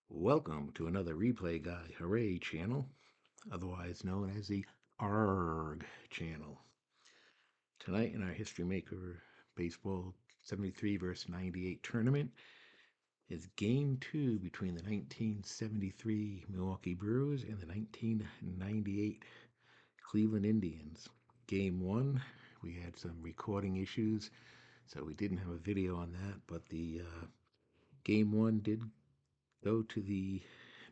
Welcome to another Replay Guy Hooray channel, otherwise known as the ARG channel. Tonight in our History Maker Baseball 73 vs. 98 tournament is Game 2 between the 1973 Milwaukee Brewers and the 1998 Cleveland Indians. Game 1, we had some recording issues, so we didn't have a video on that, but the Game 1 did go to the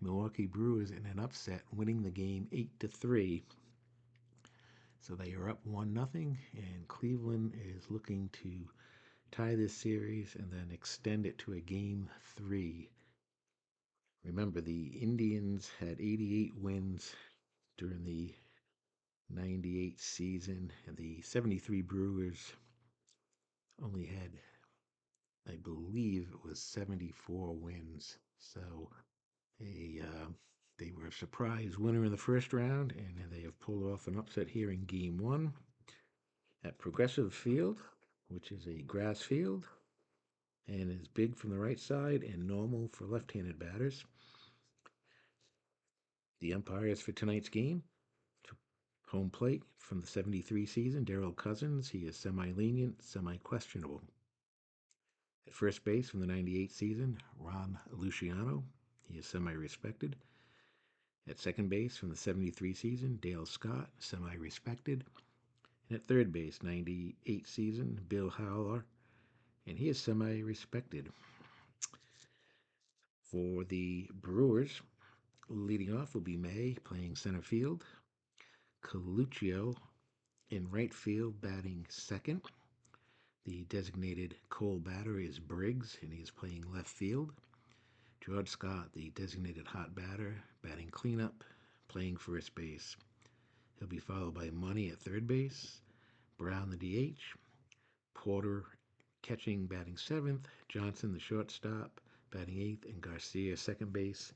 Milwaukee Brewers in an upset, winning the game 8-3. So they are up 1-0, and Cleveland is looking to tie this series and then extend it to a game 3. Remember, the Indians had 88 wins during the 98 season, and the 73 Brewers only had, I believe it was 74 wins. So they were a surprise winner in the first round, and they have pulled off an upset here in Game 1 at Progressive Field, which is a grass field and is big from the right side and normal for left-handed batters. The umpires for tonight's game, home plate from the 73 season, Darryl Cousins. He is semi-lenient, semi-questionable. At first base from the 98 season, Ron Luciano. He is semi-respected. At second base from the 73 season, Dale Scott, semi-respected. And at third base, 98 season, Bill Howler, and he is semi-respected. For the Brewers, leading off will be May, playing center field. Coluccio in right field, batting second. The designated Cole batter is Briggs, and he is playing left field. George Scott, the designated hot batter, batting cleanup, playing first base. He'll be followed by Money at third base, Brown the DH, Porter catching, batting seventh, Johnson the shortstop, batting eighth, and Garcia second base,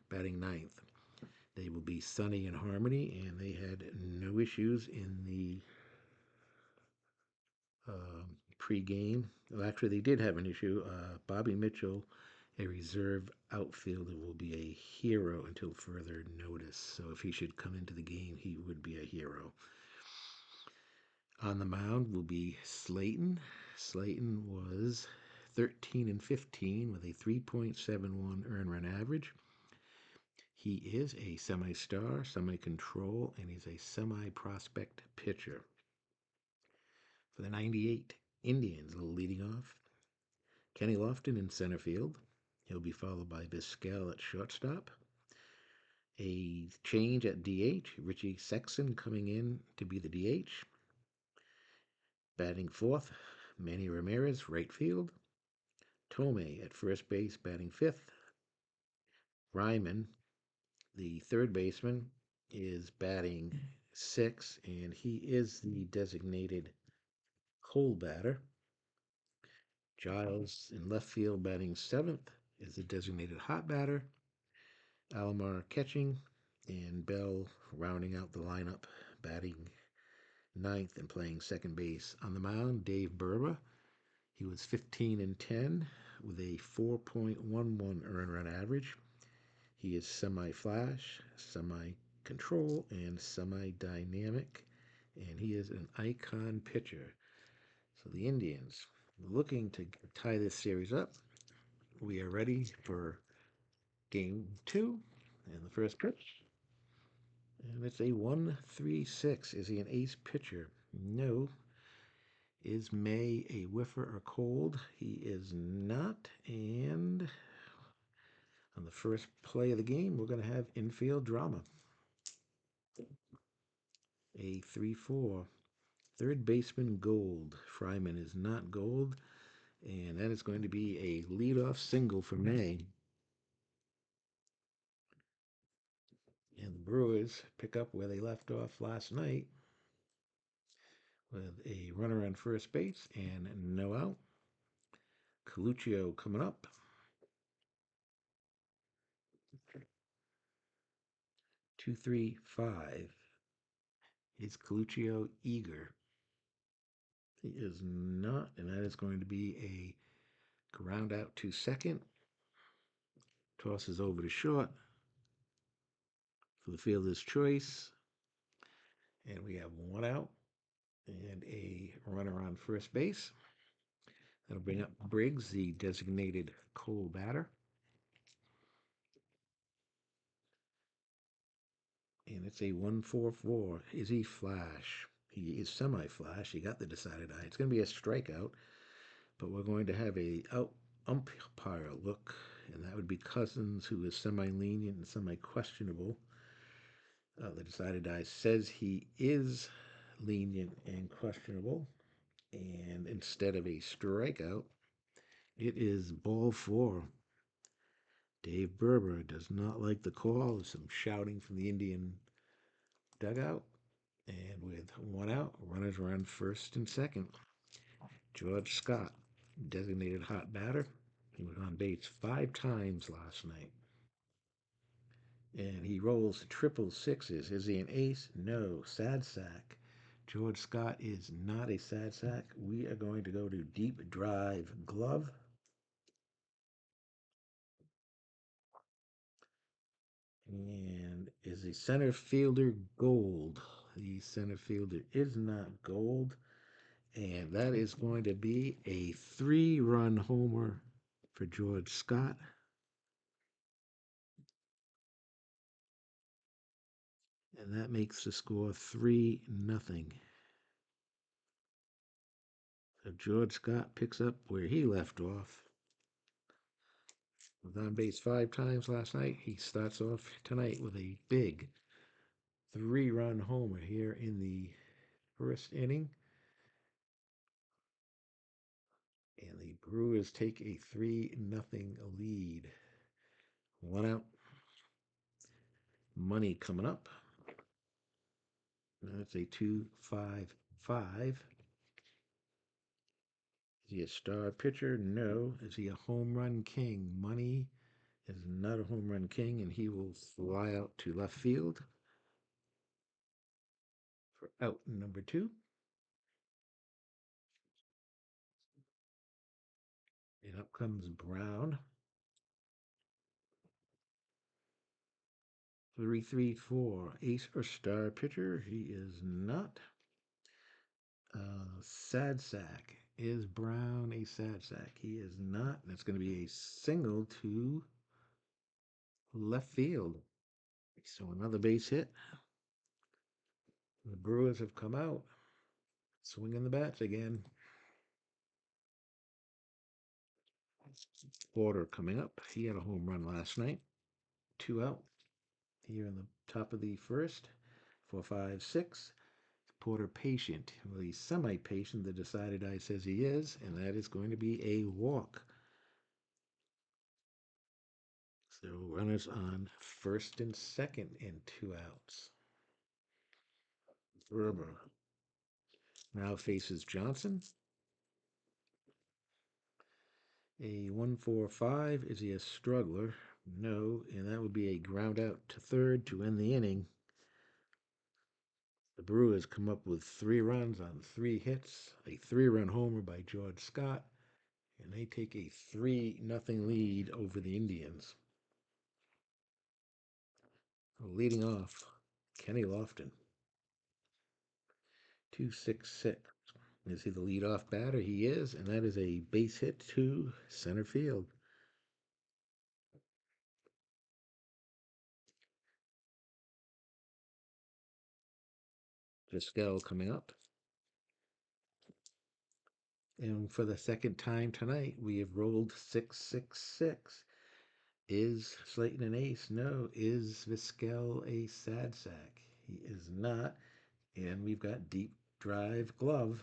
batting ninth. They will be sunny and harmony, and they had no issues in the pre-game. Well, actually, they did have an issue. Bobby Mitchell, a reserve outfielder, will be a hero until further notice. So if he should come into the game, he would be a hero. On the mound will be Slayton. Slayton was 13-15 with a 3.71 earned run average. He is a semi-star, semi-control, and he's a semi-prospect pitcher. For the 98 Indians, leading off, Kenny Lofton in center field. He'll be followed by Vizquel at shortstop. A change at DH, Richie Sexson coming in to be the DH. Batting fourth, Manny Ramirez, right field. Tomei at first base, batting fifth. Ryman, the third baseman, is batting sixth, and he is the designated cold batter. Giles in left field, batting seventh, is the designated hot batter. Alomar catching, and Bell rounding out the lineup, batting ninth and playing second base. On the mound, Dave Burba. He was 15-10 with a 4.11 earned run average. He is semi-flash, semi-control, and semi-dynamic, and he is an icon pitcher. So the Indians, looking to tie this series up. We are ready for Game 2 and the first pitch. And it's a 1-3-6. Is he an ace pitcher? No. Is May a whiffer or cold? He is not. And on the first play of the game, we're going to have infield drama. A 3-4. Third baseman Gold. Fryman is not Gold. And that is going to be a leadoff single for May. And the Brewers pick up where they left off last night with a runner on first base and no out. Coluccio coming up. 2-3-5. Is Coluccio eager? He is not, and that is going to be a ground out to second. Tosses over to short for the fielder's choice. And we have one out and a runner on first base. That'll bring up Briggs, the designated Cole batter. And it's a 1-4-4. Is he flash? He is semi-flash. He got the decided eye. It's going to be a strikeout, but we're going to have a umpire look, and that would be Cousins, who is semi-lenient and semi-questionable. The decided eye says he is lenient and questionable, and instead of a strikeout, it is ball four. Dave Berber does not like the call. There's some shouting from the Indian dugout. And with one out, runners are on first and second. George Scott, designated hot batter. He was on base 5 times last night. And he rolls triple sixes. Is he an ace? No. Sad sack. George Scott is not a sad sack. We are going to go to deep drive glove. And is the center fielder gold? The center fielder is not gold. And that is going to be a 3-run homer for George Scott. And that makes the score 3-0. So George Scott picks up where he left off. Was on base 5 times last night. He starts off tonight with a big 3-run homer here in the first inning. And the Brewers take a 3-0 lead. One out. Money coming up. That's a 2-5-5. Is he a star pitcher? No. Is he a home run king? Money is not a home run king, and he will fly out to left field for out number 2. And up comes Brown. 3-3-4. Ace or star pitcher? He is not. Sad sack. Is Brown a sad sack? He is not. That's going to be a single to left field. So another base hit. The Brewers have come out swinging the bats again. Porter coming up. He had a home run last night. 2 out here in the top of the first. 4, 5, 6. Porter patient. Well, he's semi-patient. The decided eye says he is, and that is going to be a walk. So runners on first and second and 2 outs. Verber now faces Johnson. A 1-4-5. Is he a struggler? No, and that would be a ground out to third to end the inning. The Brewers come up with 3 runs on 3 hits, a 3-run homer by George Scott, and they take a 3-0 lead over the Indians. Leading off, Kenny Lofton. 2-6-6. Is he the leadoff batter? He is, and that is a base hit to center field. Vizquel coming up. And for the second time tonight, we have rolled 6-6-6. Is Slayton an ace? No. Is Vizquel a sad sack? He is not. And we've got deep drive glove.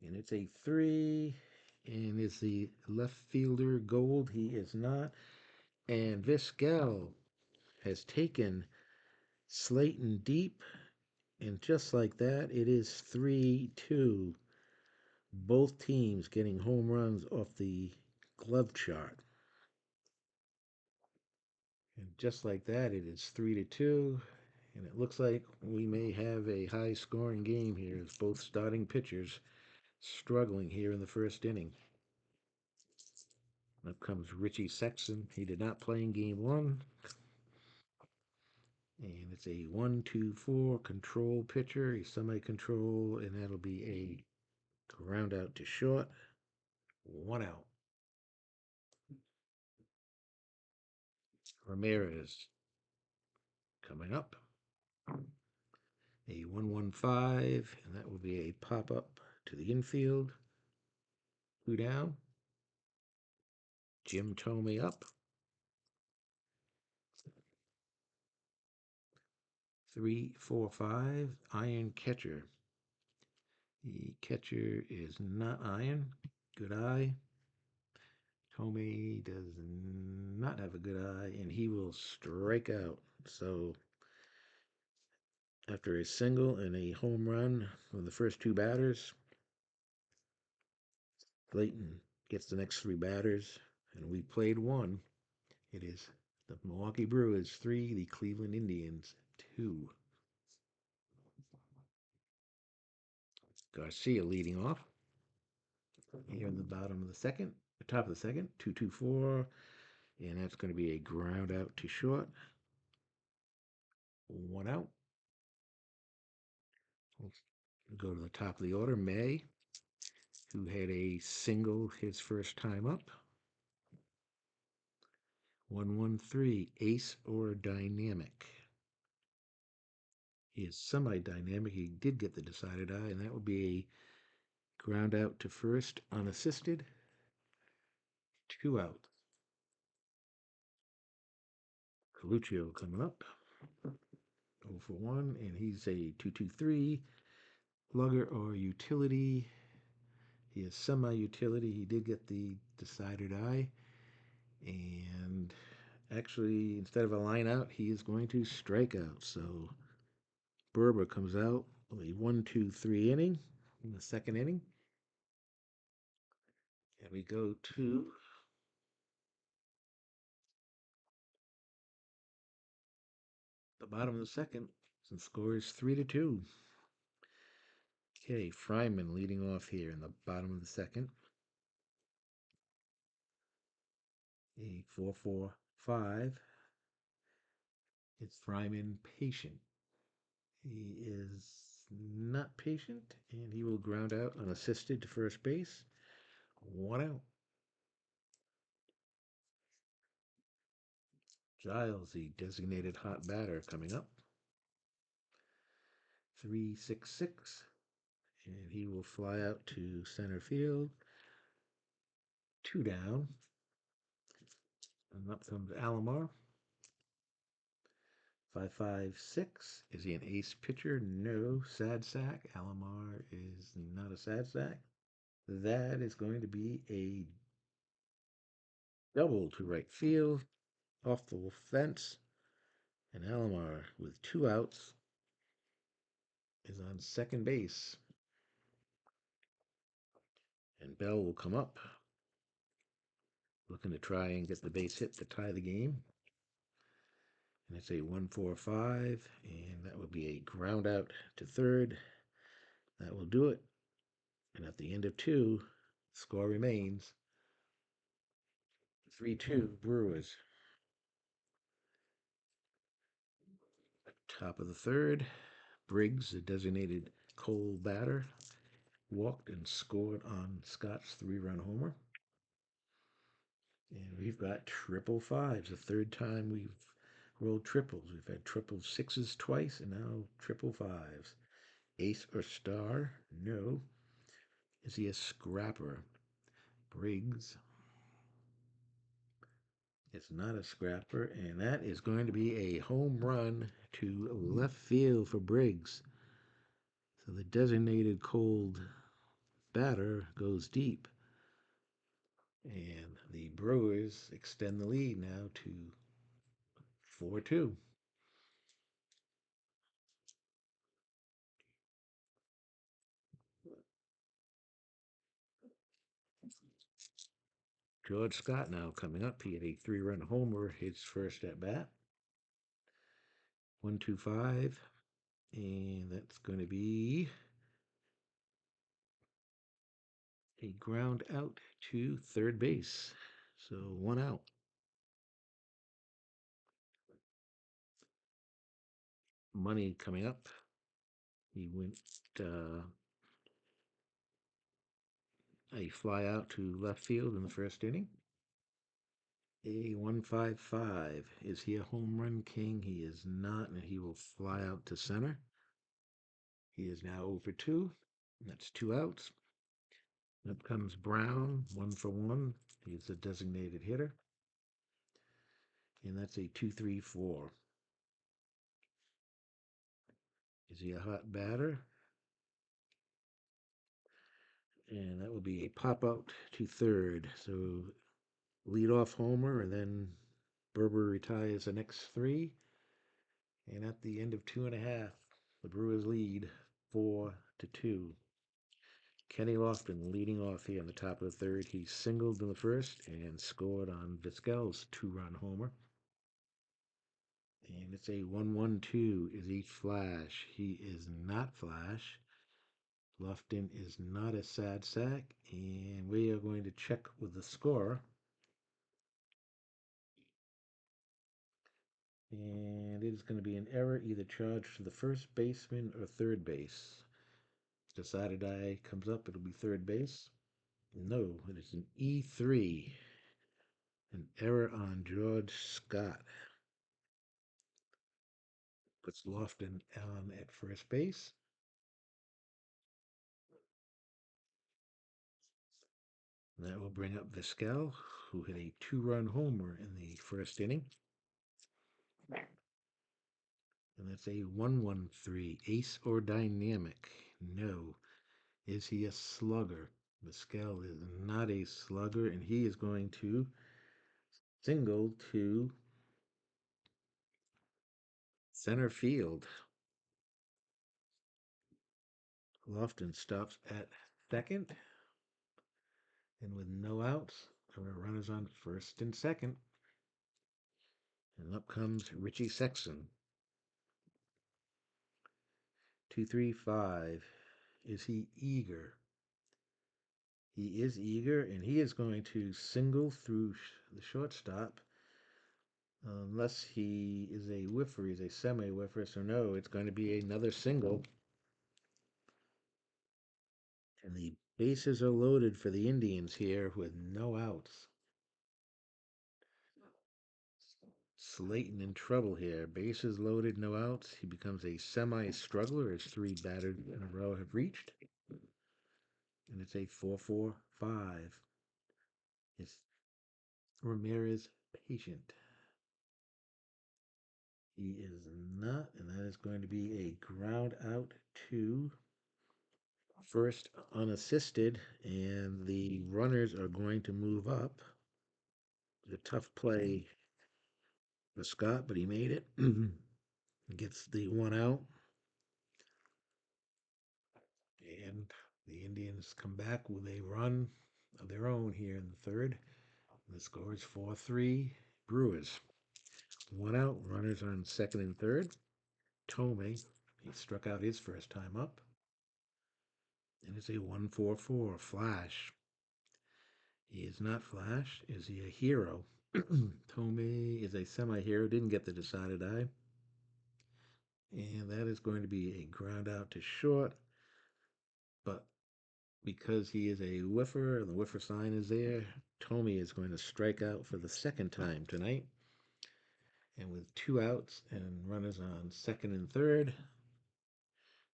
And it's a 3. And is the left fielder gold? He is not. And Vizquel has taken Slayton deep. And just like that, it is 3-2. Both teams getting home runs off the glove chart. And just like that, it is 3-2. And it looks like we may have a high scoring game here as both starting pitchers struggling here in the first inning. Up comes Richie Sexton. He did not play in game one. And it's a 1-2-4 control pitcher, a semi-control, and that'll be a ground out to short. 1 out. Ramirez coming up. A 1-1-5, and that will be a pop up to the infield. 2 down. Jim Thome up. 3-4-5. Iron catcher. The catcher is not Iron. Good eye. Thome does not have a good eye, and he will strike out. So after a single and a home run from the first 2 batters, Clayton gets the next 3 batters, and we played one. It is the Milwaukee Brewers 3, the Cleveland Indians 2. Garcia leading off here in the bottom of the second, the top of the second, 2-2-4, and that's going to be a ground out to short. 1 out. We'll go to the top of the order. May, who had a single his first time up. 1-1-3, ace or dynamic. He is semi-dynamic. He did get the decided eye, and that would be a ground out to first unassisted. 2 out. Coluccio coming up. 0 for 1, and he's a 2-2-3. Lugger or utility. He is semi-utility. He did get the decided eye. And actually, instead of a line out, he is going to strike out. So Berber comes out with a 1-2-3 inning in the second inning. And we go to the bottom of the second. Some scores 3-2. Okay, Fryman leading off here in the bottom of the second. A 4-4-5. It's Fryman patient. He is not patient, and he will ground out unassisted to first base. 1 out. Giles, the designated hot batter, coming up. 3-6-6, and he will fly out to center field. 2 down. And up comes Alomar. 5-5-6. Is he an ace pitcher? No. Sad sack. Alomar is not a sad sack. That is going to be a double to right field, off the fence, and Alomar with 2 outs is on second base. And Bell will come up, looking to try and get the base hit to tie the game. And it's a 1-4-5, and that would be a ground out to third. That will do it. And at the end of 2, score remains 3-2 Brewers. Top of the third, Briggs, the designated Cole batter, walked and scored on Scott's 3-run homer. And we've got triple fives, the third time we've rolled triples. We've had triple sixes twice, and now triple fives. Ace or star? No. Is he a scrapper? Briggs. It's not a scrapper, and that is going to be a home run to left field for Briggs. So the designated cold batter goes deep. And the Brewers extend the lead now to 4-2. George Scott now coming up. He had a 3-run homer his first at bat. 1-2-5. And that's going to be a ground out to third base. So 1 out. Money coming up. He went a fly out to left field in the first inning. A 155. Is he a home run king? He is not, and he will fly out to center. He is now 0 for 2. That's 2 outs. Up comes Brown, 1 for 1. He's a designated hitter. And that's a 2-3-4. Is he a hot batter? And that will be a pop out to third. So lead off homer, and then Berber retires the next 3. And at the end of 2.5, the Brewers lead 4-2. Kenny Lofton leading off here in the top of the third. He singled in the first and scored on Vizquel's 2-run homer. And it's a 1-1-2. Is he Flash? He is not Flash. Lofton is not a sad sack. And we are going to check with the scorer. And it is going to be an error, either charged to the first baseman or third base. Decided die comes up, it'll be third base. No, it is an E3. An error on George Scott. Puts Lofton on at first base. That will bring up Vizquel, who hit a 2-run homer in the first inning. And that's a 1-1-3. Ace or dynamic? No. Is he a slugger? Vizquel is not a slugger, and he is going to single to center field. Lofton stops at second, and with no outs, there are runners on first and second. And up comes Richie Sexson. 2-3-5. Is he eager? He is eager, and he is going to single through the shortstop. Unless he is a whiffer, he's a semi-whiffer, so no, it's going to be another single. And the bases are loaded for the Indians here with no outs. Slayton in trouble here. Bases loaded, no outs. He becomes a semi-struggler as 3 batters in a row have reached. And it's a 4-4-5. It's Ramirez patient. He is not, and that is going to be a ground out to first unassisted, and the runners are going to move up. A tough play for Scott, but he made it. Gets the 1 out. And the Indians come back with a run of their own here in the third. The score is 4-3 Brewers. 1 out, runners on second and third. Tomei, he struck out his first time up. And it's a 1-4-4 Flash. He is not Flash. Is he a hero? Tomei is a semi-hero. Didn't get the decided eye. And that is going to be a ground out to short. But because he is a whiffer and the whiffer sign is there, Tomei is going to strike out for the second time tonight. And with 2 outs and runners on second and third,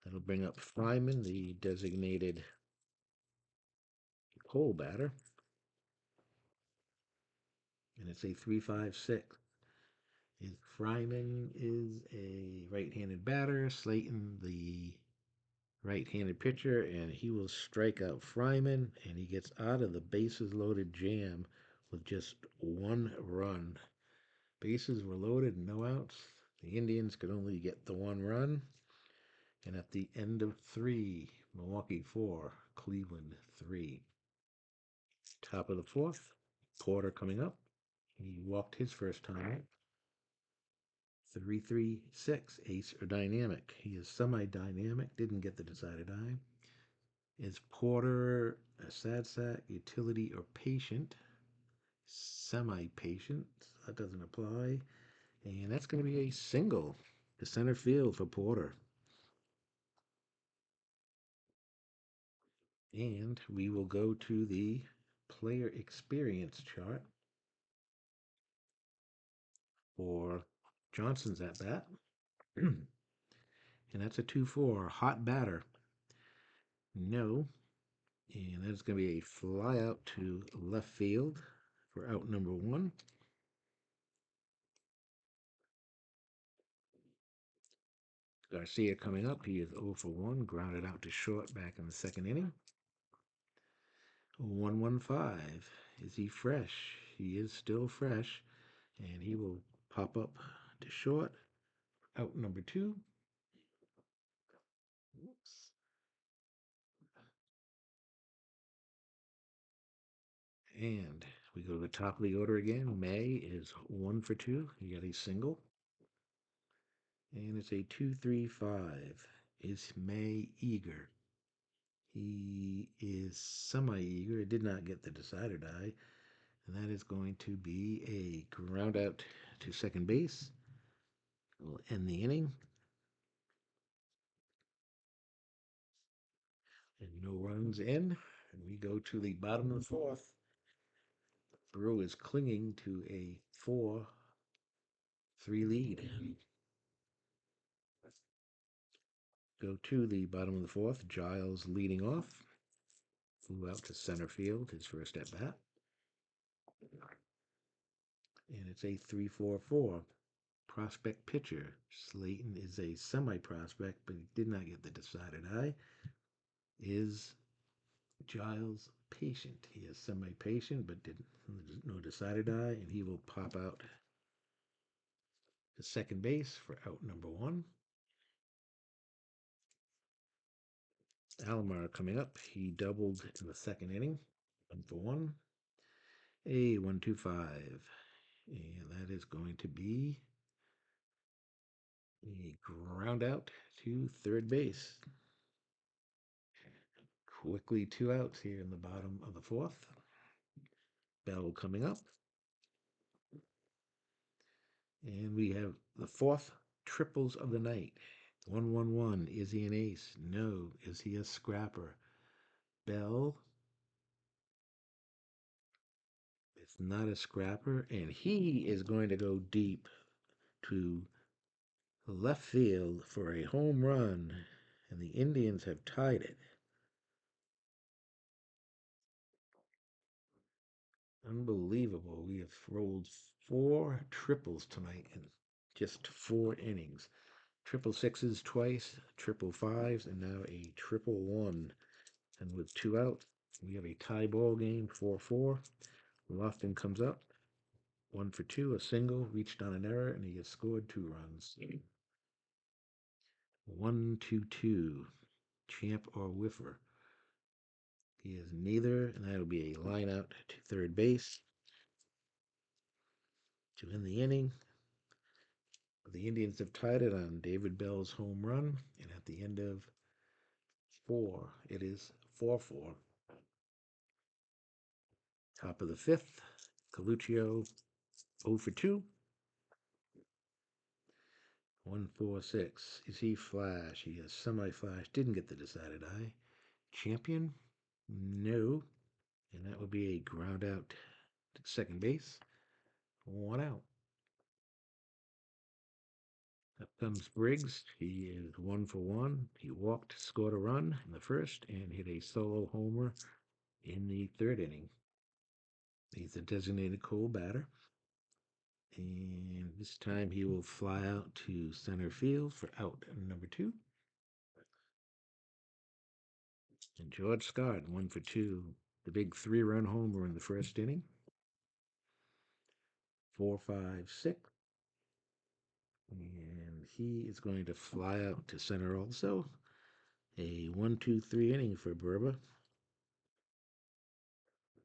that'll bring up Fryman, the designated pole batter. And it's a 3-5-6. Fryman is a right-handed batter. Slayton, the right-handed pitcher, and he will strike out Fryman, and he gets out of the bases-loaded jam with just 1 run. Bases were loaded, no outs. The Indians could only get the 1 run. And at the end of 3, Milwaukee 4, Cleveland 3. Top of the 4th, Porter coming up. He walked his first time. 3-3-6, ace or dynamic. He is semi-dynamic, didn't get the decided eye. Is Porter a sad sack, utility, or patient? Semi-patient. That doesn't apply. And that's going to be a single to center field for Porter. And we will go to the player experience chart for Johnson's at bat. And that's a 2-4. Hot batter. No. And that's going to be a fly out to left field for out number 1. Garcia coming up. He is 0 for 1. Grounded out to short back in the second inning. 115. Is he fresh? He is still fresh. And he will pop up to short. Out number 2. Oops. And we go to the top of the order again. May is 1 for 2. He got a single. And it's a 2-3-5. Is May eager? He is semi-eager. It did not get the decider die. And that is going to be a ground out to second base. We'll end the inning. And no runs in. And we go to the bottom of the 4th. Brewers clinging to a 4-3 lead. Go to the bottom of the 4th. Giles leading off. Flew out to center field, his first at bat. And it's a 3-4-4. Prospect pitcher. Slayton is a semi-prospect, but he did not get the decided eye. Is Giles patient? He is semi-patient, but didn't no decided eye, and he will pop out to second base for out number 1. Alomar coming up. He doubled in the second inning. 1 for 1. A 1-2-5. And that is going to be a ground out to third base. Quickly 2 outs here in the bottom of the 4th. Bell coming up. And we have the 4th triples of the night. 1-1-1. Is he an ace? No. Is he a scrapper? Bell. It's not a scrapper. And he is going to go deep to left field for a home run. And the Indians have tied it. Unbelievable. We have rolled 4 triples tonight in just 4 innings. Triple sixes twice, triple fives, and now a triple 1. And with 2 out, we have a tie ball game, 4-4. Lofton comes up, 1 for 2, a single, reached on an error, and he has scored 2 runs. 1-2-2, champ or whiffer. He is neither, and that'll be a line out to third base to end the inning. The Indians have tied it on David Bell's home run, and at the end of 4, it is 4-4. Top of the 5th, Coluccio 0 for 2. 1-4-6. Is he flash? He is semi-flash. Didn't get the decided eye. Champion? No. And that would be a ground out to second base. 1 out. Up comes Briggs. He is 1 for 1. He walked, scored a run in the first, and hit a solo homer in the third inning. He's a designated cold batter. And this time he will fly out to center field for out number 2. And George Scott, 1 for 2. The big 3-run homer in the first inning. 4-5-6. And he is going to fly out to center also. A 1-2-3 inning for Burba.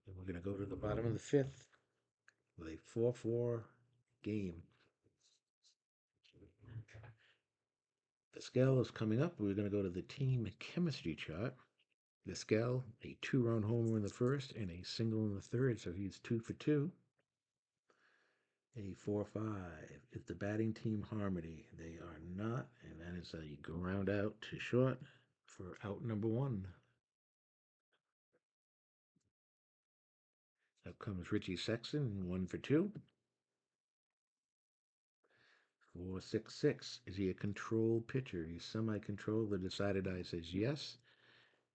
And we're going to go to the bottom of the 5th with a 4-4 game. The scale is coming up. We're going to go to the team chemistry chart. Vizquel, a 2-run homer in the first and a single in the third, so he's 2 for 2. A 4-5 is the batting team harmony. They are not, and that is a ground out to short for out number 1. Up comes Richie Sexton, 1 for 2. 4-6-6. Is he a control pitcher? He's semi-control. The decided eye says yes.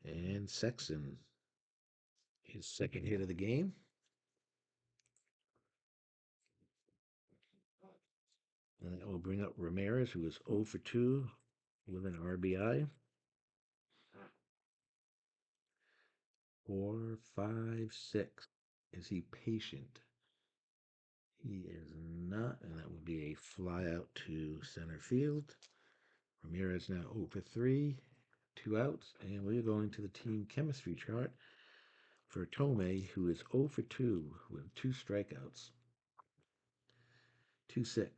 And Sexton, his second hit of the game. And that will bring up Ramirez, who is 0 for 2 with an RBI. 4-5-6. Is he patient? He is not, and that would be a fly out to center field. Ramirez now 0 for 3, 2 outs, and we're going to the team chemistry chart for Tomei, who is 0 for 2 with 2 strikeouts. 2-6.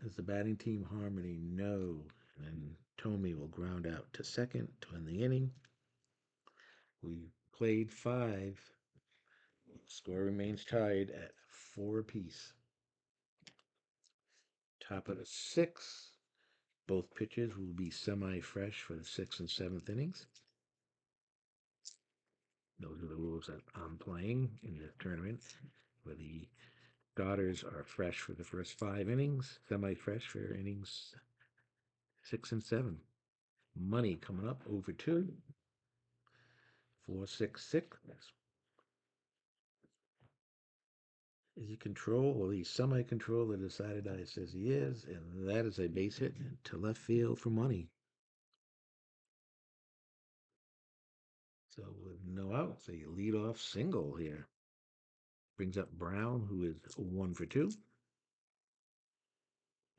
Is the batting team harmony? No. And Tomei will ground out to second to end the inning. We played 5. Score remains tied at 4 apiece. Top of the 6th. Both pitchers will be semi-fresh for the 6th and 7th innings. Those are the rules that I'm playing in the tournament, where the starters are fresh for the first 5 innings, semi-fresh for innings 6 and 7. Money coming up over 2. 4-6-6. Is he control? Well, he's semi-control. The decided eye says he is, and that is a base hit to left field for money. So with no outs, a leadoff single here. Brings up Brown, who is 1 for 2.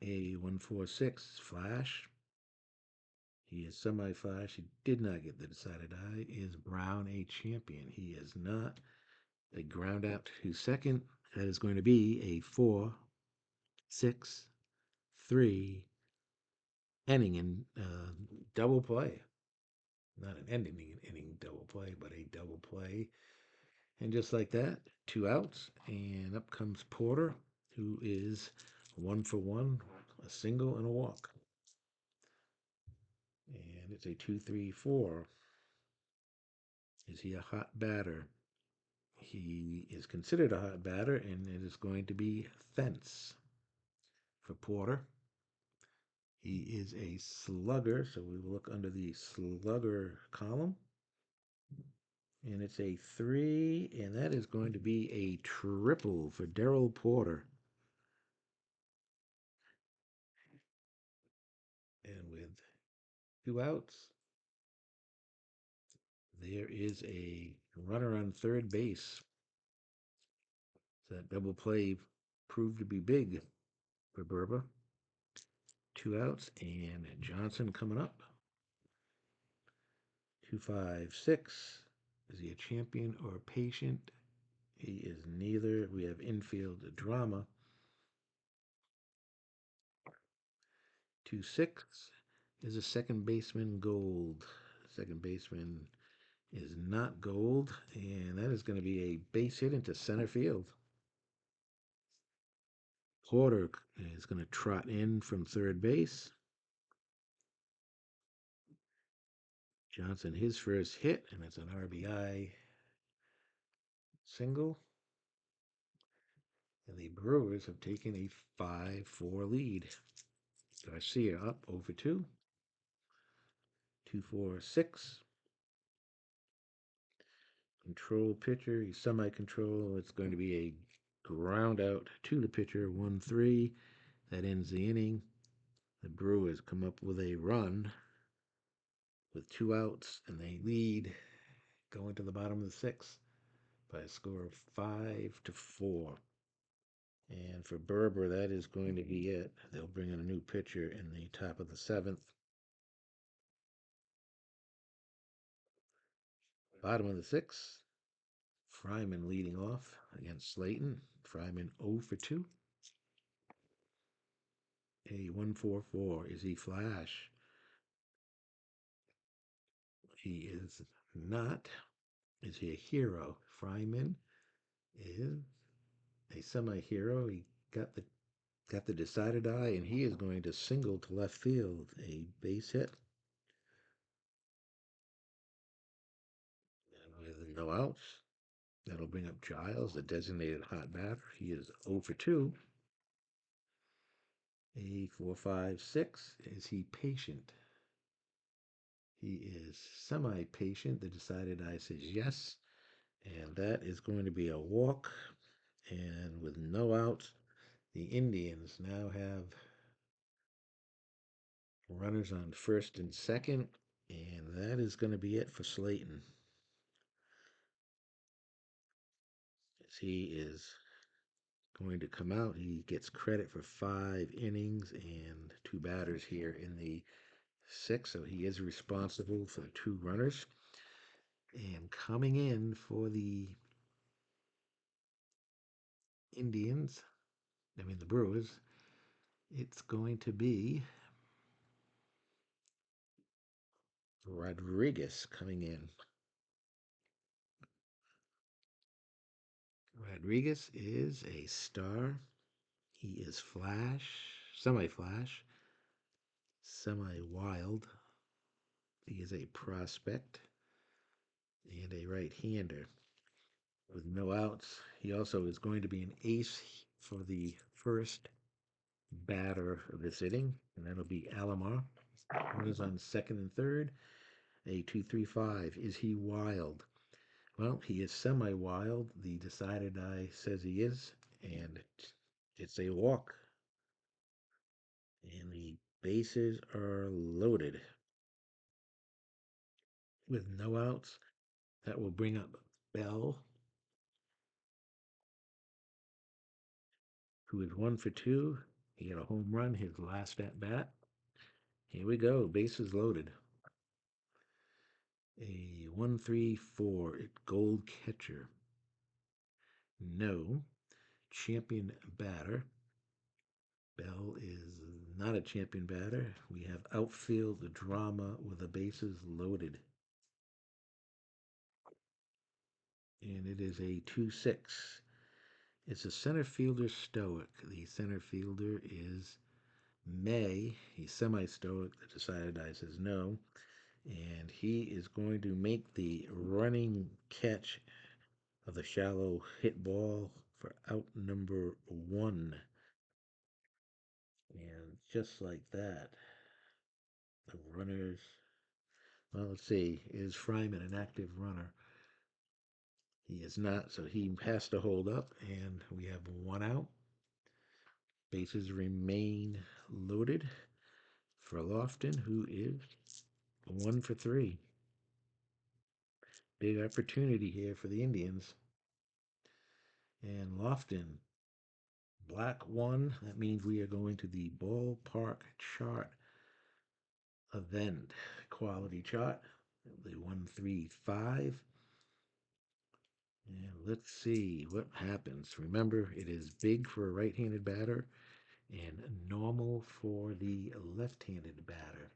A 1-4-6 flash. He is semi-flash. He did not get the decided eye. Is Brown a champion? He is not. A ground out to second. That is going to be a 4-6-3 inning in double play. Not an ending inning double play, but a double play. And just like that, 2 outs, and up comes Porter, who is 1 for 1, a single and a walk. And it's a 2-3-4. Is he a hot batter? He is considered a hot batter, and it is going to be fence for Porter. He is a slugger, so we will look under the slugger column. And it's a 3, and that is going to be a triple for Darrell Porter. And with 2 outs, there is a runner on third base. So that double play proved to be big for Burba. 2 outs, and Johnson coming up. 2-5-6. Is he a champion or a patient? He is neither. We have infield drama. 2-6. Is a second baseman gold? Second baseman is not gold, and that is going to be a base hit into center field. Porter is going to trot in from third base. Johnson, his first hit, and it's an RBI single. And the Brewers have taken a 5-4 lead. Garcia up over 2. 2-4-6. Control pitcher. He's semi-control. It's going to be a ground out to the pitcher. 1-3. That ends the inning. The Brewers come up with a run with 2 outs, and they lead going to the bottom of the 6th by a score of 5-4. And for Berber, that is going to be it. They'll bring in a new pitcher in the top of the 7th. Bottom of the 6th, Fryman leading off against Slayton. Fryman 0 for 2. A 1-4-4. Is he flash? He is not. Is he a hero? Fryman is a semi-hero. He got the decided eye, and he is going to single to left field. A base hit. And with no outs, that'll bring up Giles, the designated hot batter. He is 0 for 2. A 4-5-6. Is he patient? He is semi-patient. The decided eye says yes. And that is going to be a walk. And with no outs, the Indians now have runners on first and second. And that is going to be it for Slayton. As he is going to come out, he gets credit for 5 innings and 2 batters here in the 6th. So he is responsible for 2 runners. And coming in for the the Brewers, it's going to be Rodriguez coming in. Rodriguez is a star. He is semi-flash, semi-wild. He is a prospect and a right-hander. With no outs, he also is going to be an ace for the first batter of this inning, and that'll be Alomar. Runners on second and third. A 2-3-5. Is he wild? Well, he is semi-wild. The decided eye says he is, and it's a walk. And the bases are loaded. With no outs, that will bring up Bell, who is 1 for 2. He had a home run his last at bat. Here we go, bases loaded. A 1-3-4 gold catcher. No. Champion batter. Bell is not a champion batter. We have outfield drama with the bases loaded. And it is a 2-6. It's a center fielder stoic. The center fielder is May. He's semi-stoic. The decided eye says no. And he is going to make the running catch of the shallow hit ball for out number 1. And just like that, the runners. Well, let's see. Is Fryman an active runner? He is not, so he has to hold up, and we have 1 out. Bases remain loaded for Lofton, who is 1 for 3. Big opportunity here for the Indians. And Lofton, black 1. That means we are going to the ballpark chart event. Quality chart. The 1-3-5. And let's see what happens. Remember, it is big for a right-handed batter and normal for the left-handed batter.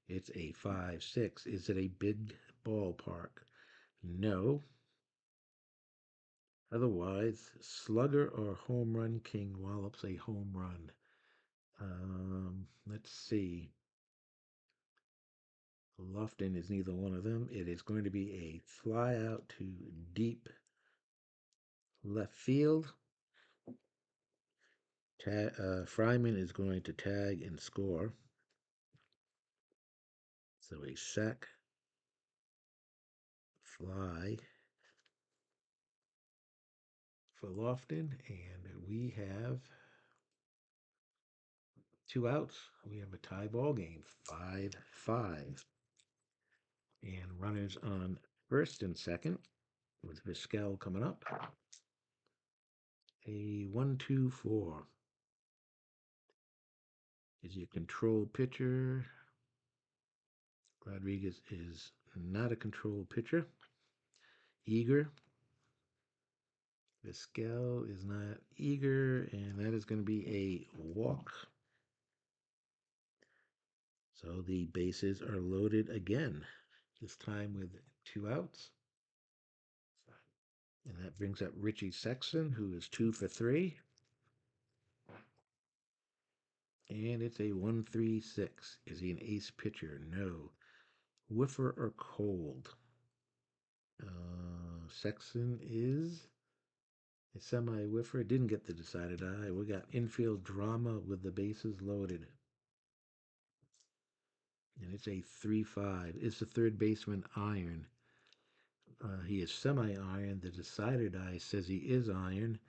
It's a 5-6. Is it a big ballpark? No. Otherwise, slugger or home run king wallops a home run. Let's see. Lofton is neither one of them. It is going to be a fly out to deep left field. Fryman is going to tag and score. So a sac fly for Lofton, and we have 2 outs. We have a tie ball game, 5-5. And runners on first and second with Vizquel coming up. A 1-2-4. Is he a control pitcher? Rodriguez is not a control pitcher. Eager. Vizquel is not eager, and that is going to be a walk. So the bases are loaded again. this time with 2 outs. And that brings up Richie Sexton, who is 2 for 3. And it's a 1-3-6. Is he an ace pitcher? No. Whiffer or cold? Sexton is a semi-whiffer. Didn't get the decided eye. We got infield drama with the bases loaded. And it's a 3-5. Is the third baseman iron? He is semi-iron. The decided eye says he is iron.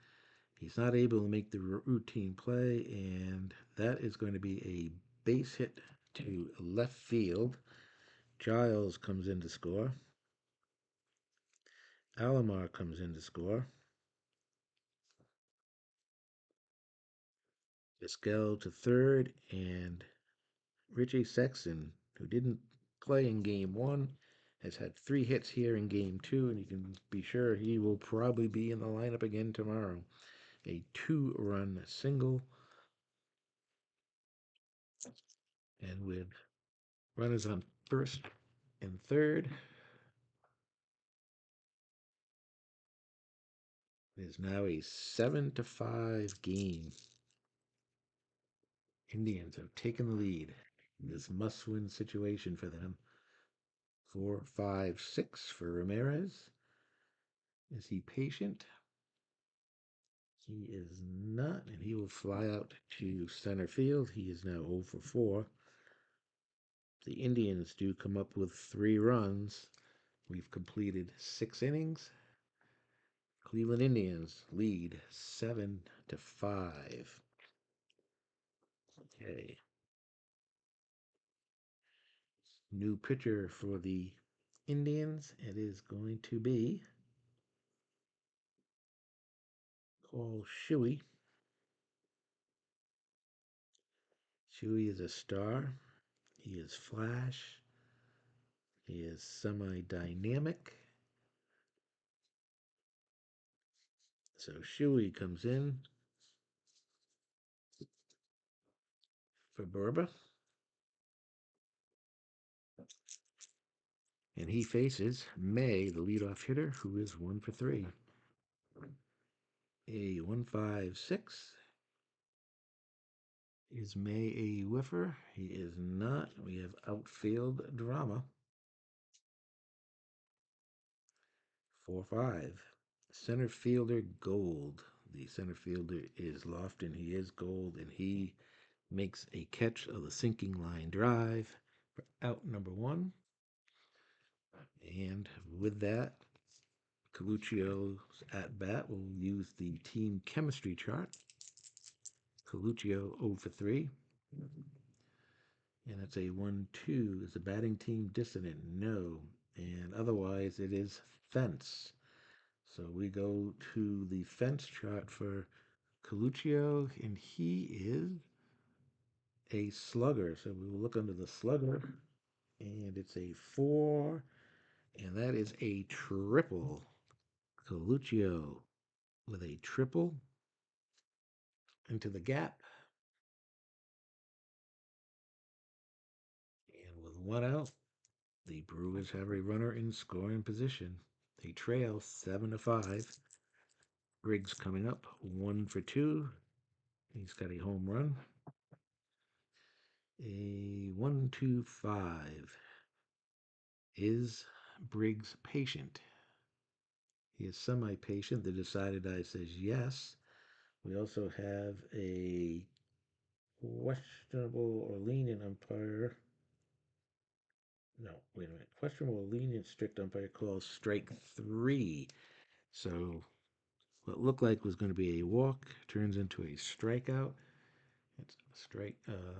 He's not able to make the routine play, and that is going to be a base hit to left field. Giles comes in to score. Alomar comes in to score. Vizquel to third, and Richie Sexton, who didn't play in game 1, has had 3 hits here in game 2, and you can be sure he will probably be in the lineup again tomorrow. A 2-run single, and with runners on first and third, it is now a 7-5 game. Indians have taken the lead. This must-win situation for them. 4-5-6 for Ramirez. Is he patient? He is not, and he will fly out to center field. He is now 0 for 4. The Indians do come up with 3 runs. We've completed 6 innings. Cleveland Indians lead 7-5. Okay. New pitcher for the Indians. It is going to be Paul Shuey. Shuey is a star. He is flash. He is semi-dynamic. So Shuey comes in for Burba. And he faces May, the leadoff hitter, who is 1 for 3. A 1-5-6. Is May a whiffer? He is not. We have outfield drama. 4-5. Center fielder Gold. The center fielder is Lofton. He is Gold, and he makes a catch of the sinking line drive for out number 1. And with that, Coluccio's at bat will use the team chemistry chart. Coluccio 0 for 3. And it's a 1-2. Is the batting team dissonant? No. And otherwise, it is fence. So we go to the fence chart for Coluccio, and he is a slugger. So we will look under the slugger, and it's a 4, and that is a triple. Coluccio with a triple into the gap. And with 1 out, the Brewers have a runner in scoring position. They trail 7-5. Briggs coming up 1 for 2. He's got a home run. A 1-2-5. Is Briggs patient? He is semi-patient. The decided eye says yes. We also have a questionable or lenient umpire. No, wait a minute. Questionable or lenient strict umpire calls strike 3. So what looked like was going to be a walk turns into a strikeout. It's strike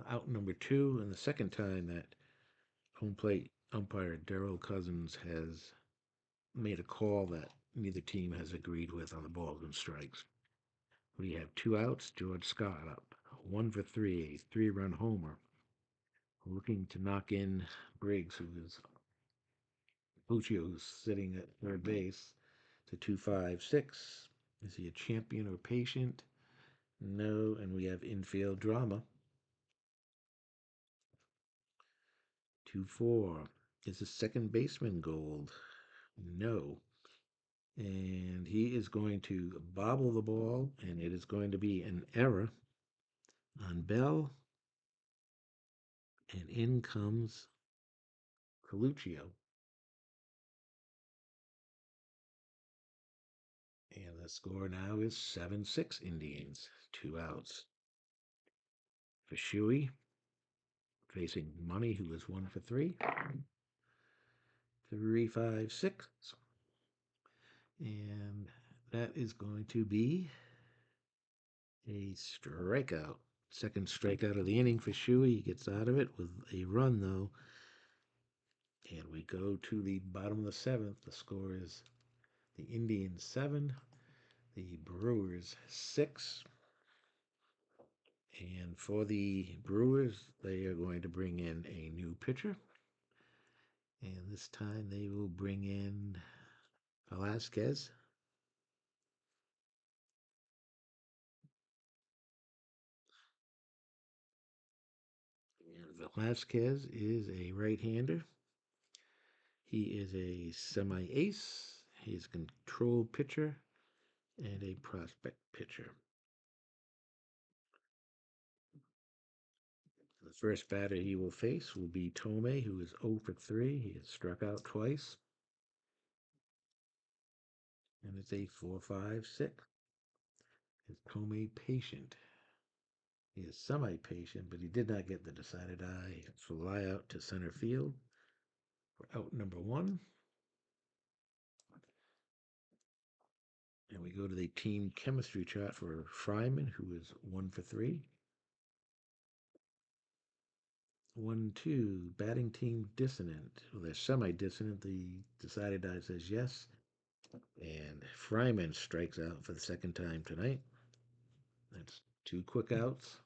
out number 2, and the second time that home plate umpire Darrell Cousins has made a call that neither team has agreed with on the balls and strikes. We have 2 outs. George Scott up 1 for 3, a 3-run homer, looking to knock in Briggs, who is Puccio, who's sitting at third base. To 2-5-6. Is he a champion or patient? No, and we have infield drama. 2-4. Is the second baseman gold? No. And he is going to bobble the ball, and it is going to be an error on Bell, and in comes Coluccio. And the score now is 7-6 Indians, 2 outs. Fishui facing Money, who is 1 for 3. 3-5-6. And that is going to be a strikeout. Second strikeout of the inning for Shuey. He gets out of it with a run, though. And we go to the bottom of the seventh. The score is the Indians 7, the Brewers 6. And for the Brewers, they are going to bring in a new pitcher. And this time they will bring in Velasquez. And Velasquez is a right-hander. He is a semi-ace. He's a control pitcher and a prospect pitcher. The first batter he will face will be Tomei, who is 0 for 3. He has struck out twice. And it's a 4-5-6. Is Tomei patient? He is semi-patient, but he did not get the decided eye. Fly out to center field for out number 1. And we go to the team chemistry chart for Fryman, who is 1 for 3. 1-2, batting team dissonant. Well, they're semi-dissonant. The decided eye says yes. And Fryman strikes out for the second time tonight. That's 2 quick outs.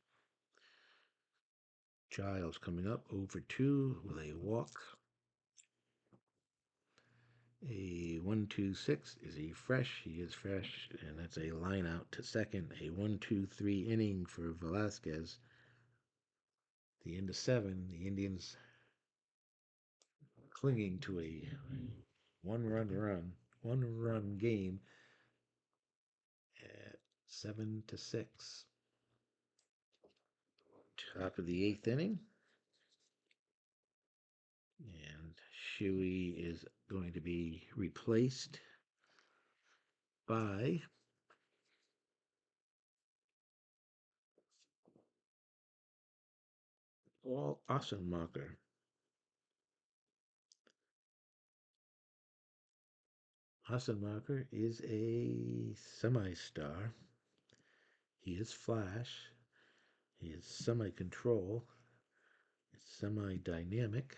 Giles coming up 0 for 2 with a walk. A 1-2-6. Is he fresh? He is fresh, and that's a line out to second. A 1-2-3 inning for Velasquez. The end of 7. The Indians clinging to a one run game at 7-6. Top of the 8th inning, and Shuey is going to be replaced by Ossenmacher. Ossenmacher is a semi-star. He is flash. He is semi-control. Semi-dynamic,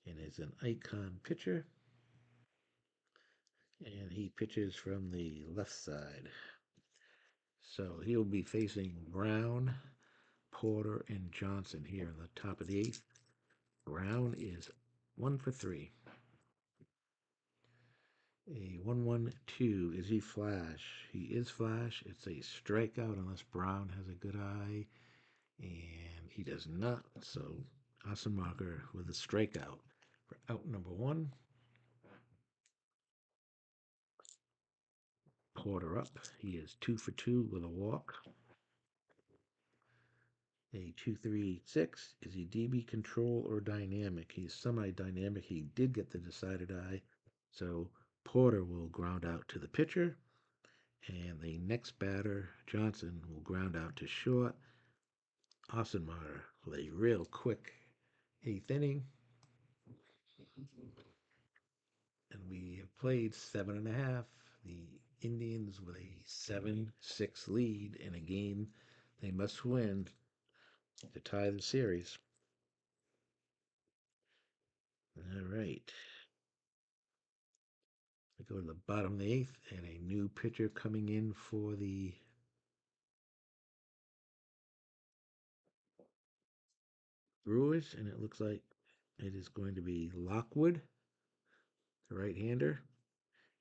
and is an icon pitcher. And he pitches from the left side. So he'll be facing Brown, Porter, and Johnson here in the top of the 8th. Brown is 1 for 3. A 1-1-2. Is he flash? He is flash. It's a strikeout unless Brown has a good eye, and he does not. So Ossenmacher with a strikeout for out number 1. Porter up. He is 2 for 2 with a walk. A 2-3-6. Is he DB control or dynamic? He's semi-dynamic. He did get the decided eye. So Porter will ground out to the pitcher. And the next batter, Johnson, will ground out to short. Ossenmeyer with a real quick 8th inning. And we have played 7.5. The Indians with a 7-6 lead in a game they must win to tie the series. All right. We go to the bottom of the 8th, and a new pitcher coming in for the Brewers, and it looks like it is going to be Lockwood, the right-hander.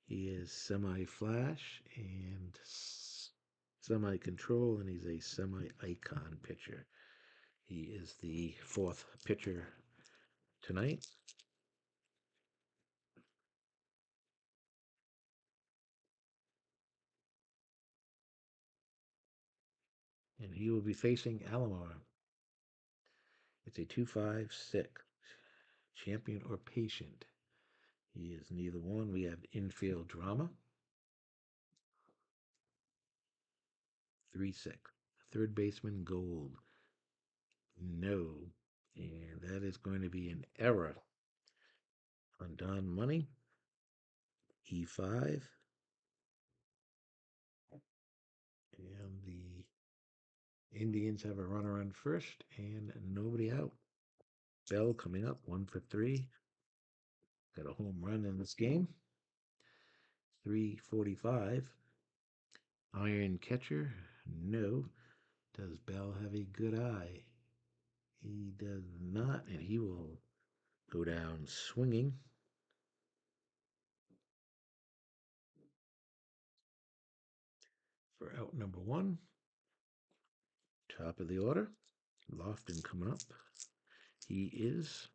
He is semi-flash and semi-control, and he's a semi-icon pitcher. He is the 4th pitcher tonight. and he will be facing Alomar. It's a 2-5-6. Champion or patient. He is neither one. We have infield drama. 3-6. Third baseman gold. No. And that is going to be an error on Don Money. E5. And the Indians have a runner on first and nobody out. Bell coming up, 1 for 3. Got a home run in this game. 3:45. Iron catcher, no. Does Bell have a good eye? He does not, and he will go down swinging. For out number 1. Top of the order. Lofton coming up. He is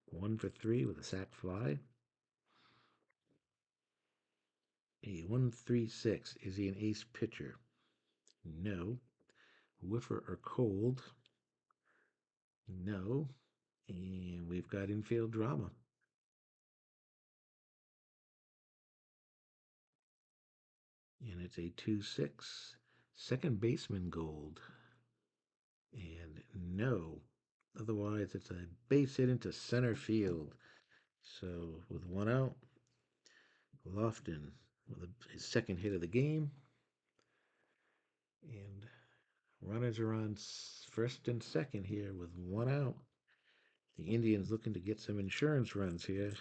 1 for 3 with a sac fly. A 1-3-6. Is he an ace pitcher? No. Whiffer or cold? No. And we've got infield drama. And it's a 2-6. Second baseman gold. And no. Otherwise, it's a base hit into center field. So with one out, Lofton with his second hit of the game. And runners are on first and second here with one out. The Indians looking to get some insurance runs here.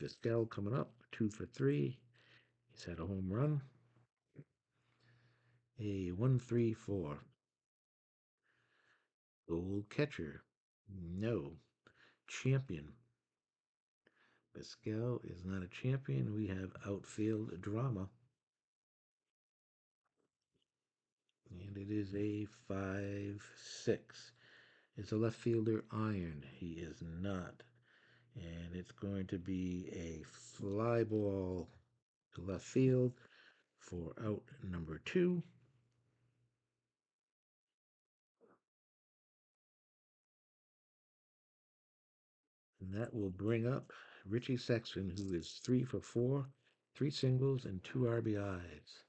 Vizquel coming up, 2 for 3. He's had a home run. A 1-3-4. Gold catcher. No. Champion. Vizquel is not a champion. We have outfield drama. And it is a 5-6. Is a left fielder iron? He is not. And it's going to be a fly ball to left field for out number 2. And that will bring up Richie Sexton, who is 3 for 4, 3 singles and 2 RBIs.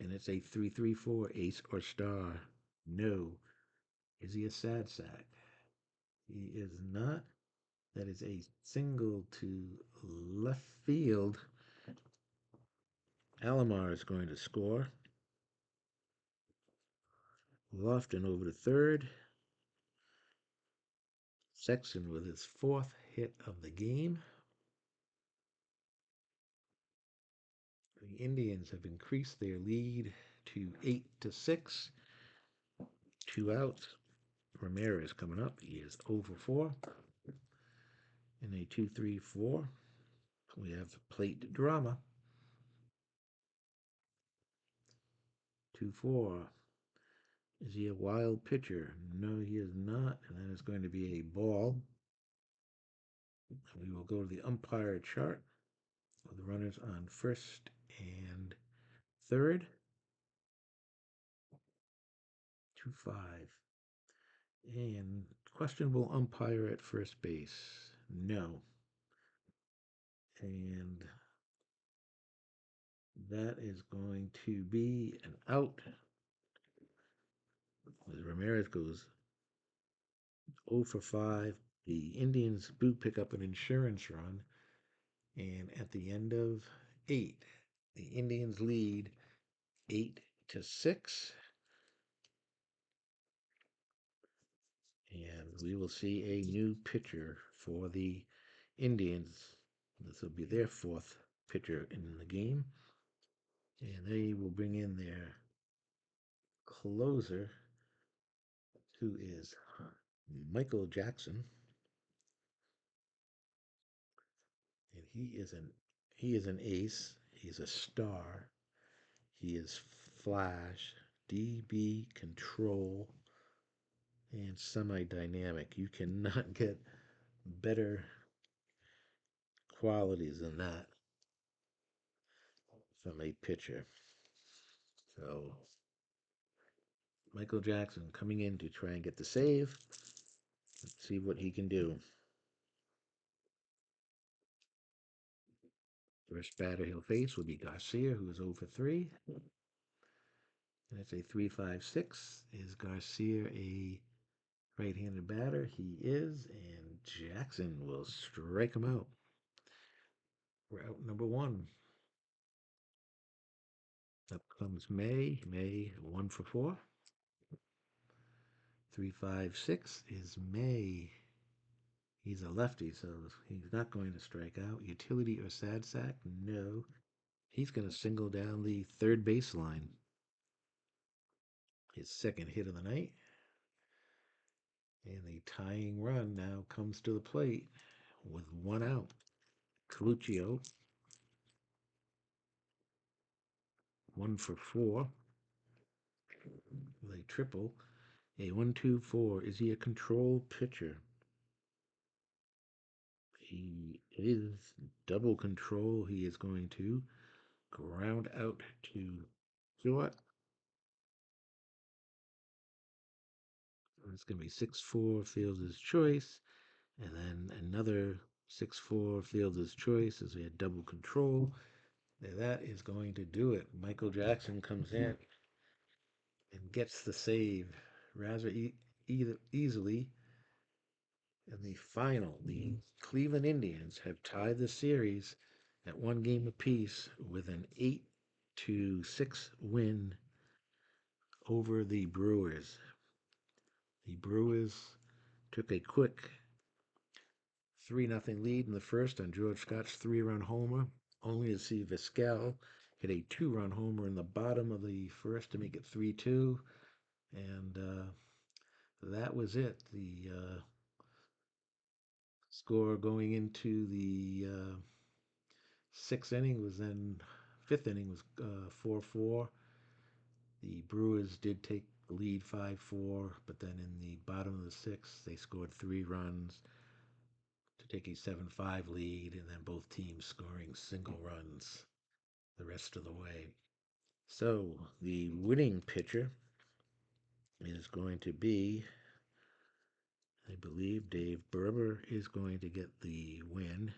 And it's a 3-3-4 ace or star. No. Is he a sad sack? He is not. That is a single to left field. Alomar is going to score. Lofton over to third. Sexton with his 4th hit of the game. The Indians have increased their lead to 8-6. 2 outs. Ramirez coming up. He is 0 for 4. In a 2-3-4. We have plate drama. 2-4. Is he a wild pitcher? No, he is not. And that is going to be a ball. We will go to the umpire chart with the runners on first and third. 2-5. And questionable umpire at first base. No. And that is going to be an out. As Ramirez goes 0 for 5. The Indians do pick up an insurance run. And at the end of 8, the Indians lead 8-6. And we will see a new pitcher for the Indians. This will be their 4th pitcher in the game. And they will bring in their closer, who is Michael Jackson. And he is an ace. He's a star. He is flash, DB control, and semi-dynamic. You cannot get better qualities than that from a pitcher. So Michael Jackson coming in to try and get the save. Let's see what he can do. First batter he'll face will be Garcia, who is 0 for 3. And it's a 3-5-6. Is Garcia a right-handed batter? He is, and Jackson will strike him out. We're out number one. Up comes May. May 1 for 4. 3-5-6 is May. He's a lefty, so he's not going to strike out. Utility or sad sack? No. He's going to single down the third baseline. His second hit of the night. And the tying run now comes to the plate with one out. Coluccio, 1 for 4. With a triple. A 1-2-4. Is he a control pitcher? He is double control. He is going to ground out to short. It's going to be 6-4 Fields' choice. And then another 6-4 Fields' choice as we had double control. And that is going to do it. Michael Jackson comes in and gets the save rather easily. In the final, the Cleveland Indians have tied the series at one game apiece with an 8-6 win over the Brewers. The Brewers took a quick 3-0 lead in the first on George Scott's 3-run homer, only to see Vizquel hit a 2-run homer in the bottom of the first to make it 3-2. And that was it. The score going into the sixth inning was then, fifth inning was 4-4. The Brewers did take the lead 5-4, but then in the bottom of the sixth, they scored 3 runs to take a 7-5 lead, and then both teams scoring single runs the rest of the way. So the winning pitcher is going to be, I believe, Dave Berber is going to get the win.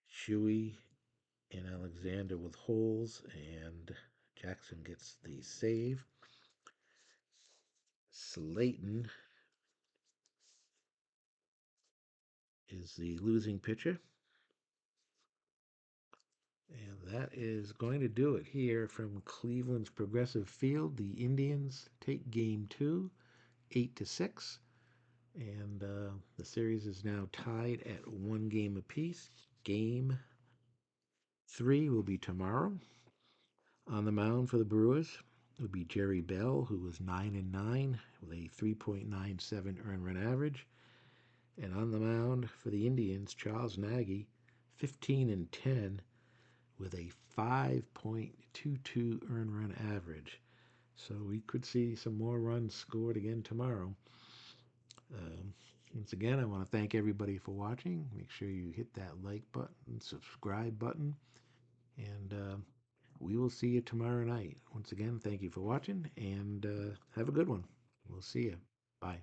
Shuey and Alexander with holes, and Jackson gets the save. Slayton is the losing pitcher. And that is going to do it here from Cleveland's Progressive Field. The Indians take game 2, 8-6. And the series is now tied at one game apiece. Game 3 will be tomorrow. On the mound for the Brewers would be Jerry Bell, who was 9-9 with a 3.97 earned run average. And on the mound for the Indians, Charles Nagy, 15-10 with a 5.22 earned run average. So we could see some more runs scored again tomorrow. Once again, I want to thank everybody for watching. Make sure you hit that like button, subscribe button, and we will see you tomorrow night. Once again, thank you for watching, and have a good one. We'll see you. Bye.